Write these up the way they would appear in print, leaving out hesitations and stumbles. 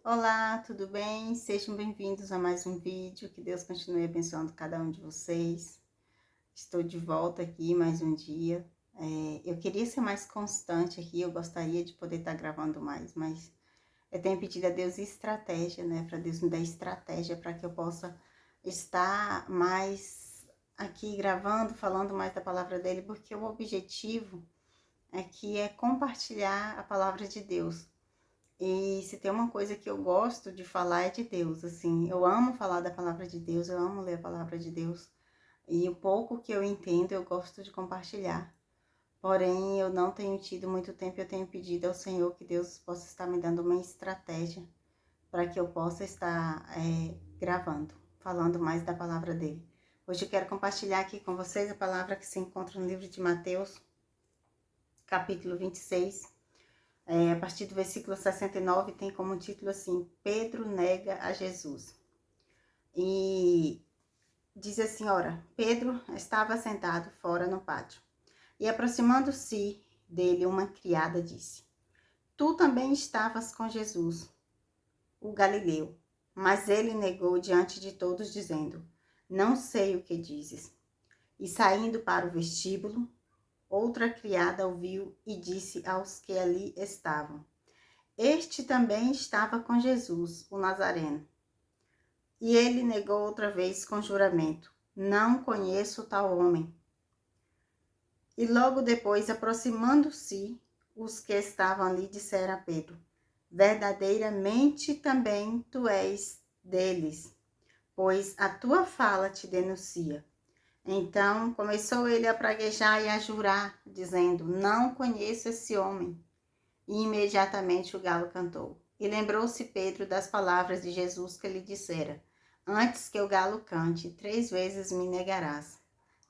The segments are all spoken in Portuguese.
Olá, tudo bem? Sejam bem-vindos a mais um vídeo. Que Deus continue abençoando cada um de vocês. Estou de volta aqui mais um dia. Eu queria ser mais constante aqui, eu gostaria de poder estar gravando mais, mas eu tenho pedido a Deus estratégia, né? Para Deus me dar estratégia para que eu possa estar mais aqui gravando, falando mais da palavra dele, porque o objetivo aqui é compartilhar a palavra de Deus. E se tem uma coisa que eu gosto de falar é de Deus, assim, eu amo falar da palavra de Deus, eu amo ler a palavra de Deus. E o pouco que eu entendo, eu gosto de compartilhar. Porém, eu não tenho tido muito tempo, eu tenho pedido ao Senhor que Deus possa estar me dando uma estratégia para que eu possa estar gravando, falando mais da palavra dele. Hoje eu quero compartilhar aqui com vocês a palavra que se encontra no livro de Mateus, capítulo 26. A partir do versículo 69, tem como título assim: Pedro nega a Jesus. E diz assim: ora, Pedro estava sentado fora no pátio, e aproximando-se dele uma criada disse: Tu também estavas com Jesus, o Galileu. Mas ele negou diante de todos, dizendo: Não sei o que dizes. E saindo para o vestíbulo, outra criada ouviu e disse aos que ali estavam: Este também estava com Jesus, o Nazareno. E ele negou outra vez com juramento: Não conheço tal homem. E logo depois, aproximando-se, os que estavam ali disseram a Pedro: Verdadeiramente também tu és deles, pois a tua fala te denuncia. Então começou ele a praguejar e a jurar, dizendo: Não conheço esse homem. E imediatamente o galo cantou. E lembrou-se Pedro das palavras de Jesus que lhe dissera: Antes que o galo cante, 3 vezes me negarás.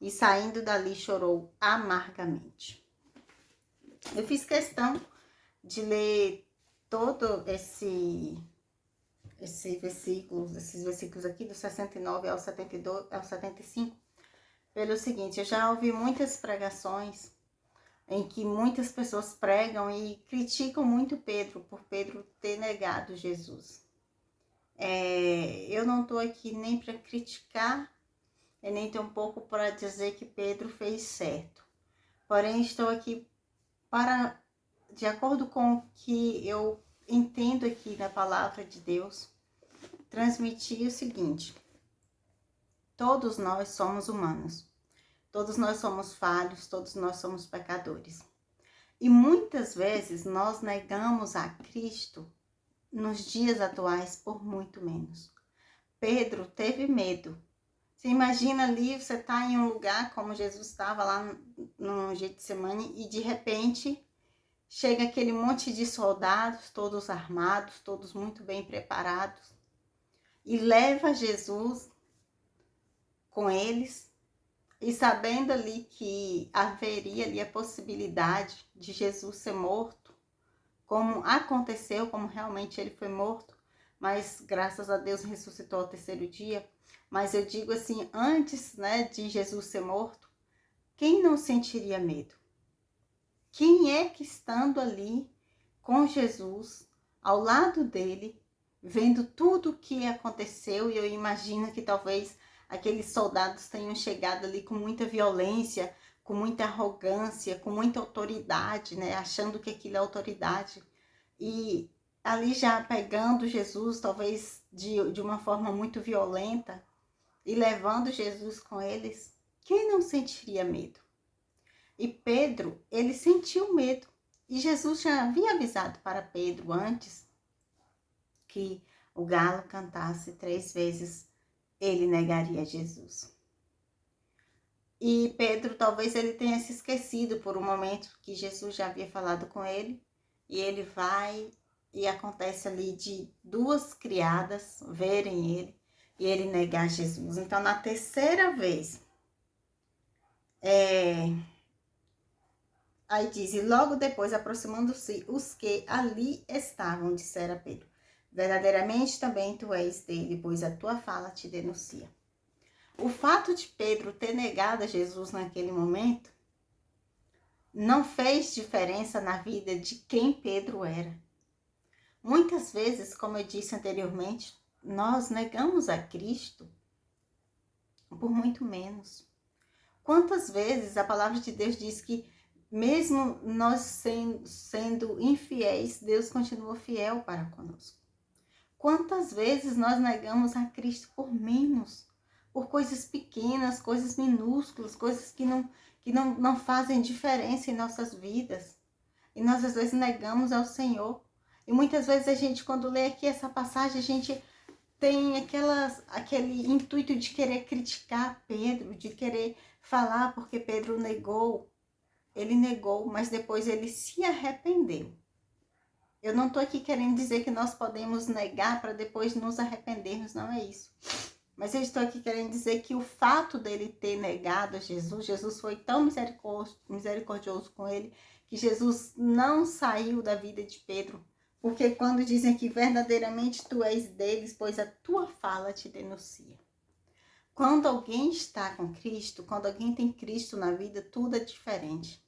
E saindo dali chorou amargamente. Eu fiz questão de ler todo esses versículos aqui, do 69 ao 72, ao 75, pelo seguinte: eu já ouvi muitas pregações em que muitas pessoas pregam e criticam muito Pedro, por Pedro ter negado Jesus. Eu não estou aqui nem para criticar, e nem tão pouco para dizer que Pedro fez certo. Porém, estou aqui para, de acordo com o que eu entendo aqui na palavra de Deus, transmitir o seguinte: todos nós somos humanos, todos nós somos falhos, todos nós somos pecadores. E muitas vezes nós negamos a Cristo nos dias atuais por muito menos. Pedro teve medo. Você imagina ali, você está em um lugar como Jesus estava lá no Getsemane e de repente chega aquele monte de soldados, todos armados, todos muito bem preparados, e leva Jesus com eles, e sabendo ali que haveria ali a possibilidade de Jesus ser morto, como aconteceu, como realmente ele foi morto, mas graças a Deus ressuscitou ao 3º dia. Mas eu digo assim, antes, né, de Jesus ser morto, quem não sentiria medo? Quem é que estando ali com Jesus, ao lado dele, vendo tudo o que aconteceu, e eu imagino que talvez aqueles soldados tenham chegado ali com muita violência, com muita arrogância, com muita autoridade, né, achando que aquilo é autoridade, e ali já pegando Jesus, talvez de uma forma muito violenta, e levando Jesus com eles, quem não sentiria medo? E Pedro, ele sentiu medo. E Jesus já havia avisado para Pedro antes que o galo cantasse 3 vezes, ele negaria Jesus. E Pedro, talvez ele tenha se esquecido por um momento que Jesus já havia falado com ele. E ele vai e acontece ali de 2 criadas verem ele e ele negar Jesus. Então, na 3ª vez, aí diz: E logo depois, aproximando-se os que ali estavam, disseram a Pedro: Verdadeiramente também tu és dele, pois a tua fala te denuncia. O fato de Pedro ter negado a Jesus naquele momento não fez diferença na vida de quem Pedro era. Muitas vezes, como eu disse anteriormente, nós negamos a Cristo por muito menos. Quantas vezes a palavra de Deus diz que mesmo nós sendo infiéis, Deus continua fiel para conosco. Quantas vezes nós negamos a Cristo por menos, por coisas pequenas, coisas minúsculas, coisas que não fazem diferença em nossas vidas. E nós às vezes negamos ao Senhor. E muitas vezes a gente, quando lê aqui essa passagem, a gente tem aquele intuito de querer criticar Pedro, de querer falar porque Pedro negou. Ele negou, mas depois ele se arrependeu. Eu não estou aqui querendo dizer que nós podemos negar para depois nos arrependermos, não é isso. Mas eu estou aqui querendo dizer que o fato dele ter negado a Jesus, Jesus foi tão misericordioso com ele, que Jesus não saiu da vida de Pedro. Porque quando dizem que verdadeiramente tu és deles, pois a tua fala te denuncia. Quando alguém está com Cristo, quando alguém tem Cristo na vida, tudo é diferente.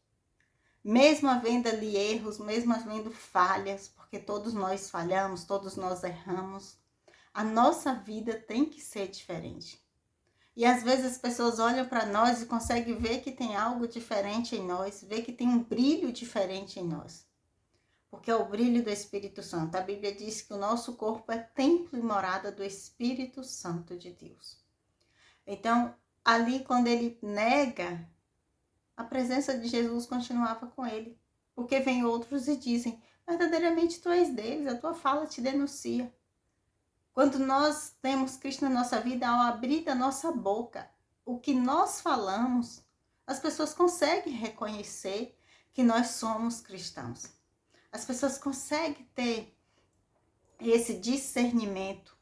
Mesmo havendo ali erros, mesmo havendo falhas, porque todos nós falhamos, todos nós erramos, a nossa vida tem que ser diferente. E às vezes as pessoas olham para nós e conseguem ver que tem algo diferente em nós, ver que tem um brilho diferente em nós. Porque é o brilho do Espírito Santo. A Bíblia diz que o nosso corpo é templo e morada do Espírito Santo de Deus. Então, ali quando ele nega, a presença de Jesus continuava com ele. Porque vem outros e dizem, verdadeiramente tu és deles, a tua fala te denuncia. Quando nós temos Cristo na nossa vida, ao abrir da nossa boca, o que nós falamos, as pessoas conseguem reconhecer que nós somos cristãos. As pessoas conseguem ter esse discernimento,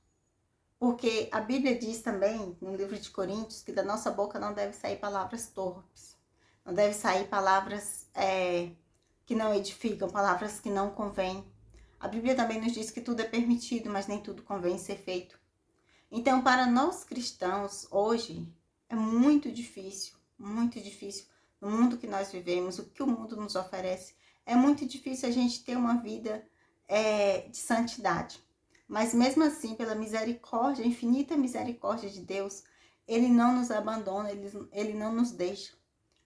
porque a Bíblia diz também, no livro de Coríntios, que da nossa boca não deve sair palavras torpes, não deve sair palavras que não edificam, palavras que não convêm. A Bíblia também nos diz que tudo é permitido, mas nem tudo convém ser feito. Então, para nós cristãos, hoje, é muito difícil, no mundo que nós vivemos, o que o mundo nos oferece, é muito difícil a gente ter uma vida de santidade. Mas mesmo assim, pela misericórdia, infinita misericórdia de Deus, Ele não nos abandona, Ele não nos deixa.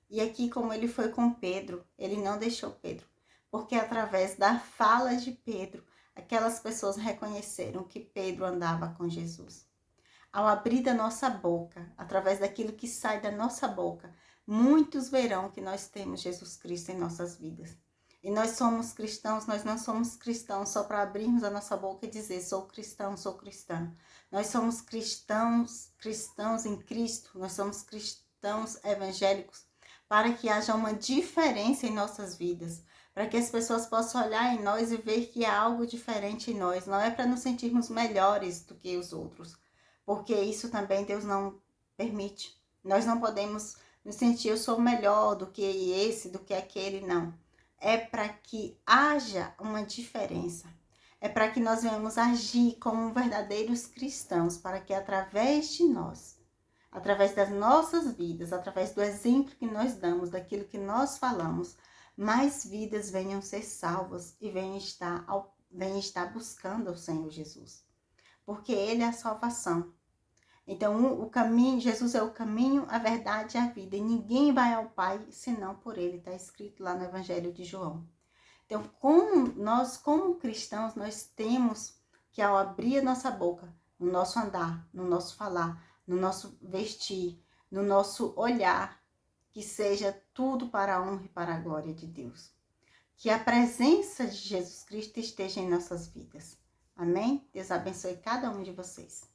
E aqui, como Ele foi com Pedro, Ele não deixou Pedro. Porque através da fala de Pedro, aquelas pessoas reconheceram que Pedro andava com Jesus. Ao abrir da nossa boca, através daquilo que sai da nossa boca, muitos verão que nós temos Jesus Cristo em nossas vidas. E nós somos cristãos, nós não somos cristãos só para abrirmos a nossa boca e dizer sou cristão, sou cristã. Nós somos cristãos em Cristo, nós somos cristãos evangélicos para que haja uma diferença em nossas vidas, para que as pessoas possam olhar em nós e ver que há algo diferente em nós. Não é para nos sentirmos melhores do que os outros, porque isso também Deus não permite. Nós não podemos nos sentir eu sou melhor do que esse, do que aquele, não. É para que haja uma diferença. É para que nós venhamos agir como verdadeiros cristãos, para que através de nós, através das nossas vidas, através do exemplo que nós damos, daquilo que nós falamos, mais vidas venham ser salvas e venham estar buscando o Senhor Jesus. Porque Ele é a salvação. Então, o caminho, Jesus é o caminho, a verdade e a vida. E ninguém vai ao Pai senão por Ele. Está escrito lá no Evangelho de João. Então, como cristãos, nós temos que, ao abrir a nossa boca, no nosso andar, no nosso falar, no nosso vestir, no nosso olhar, que seja tudo para a honra e para a glória de Deus. Que a presença de Jesus Cristo esteja em nossas vidas. Amém? Deus abençoe cada um de vocês.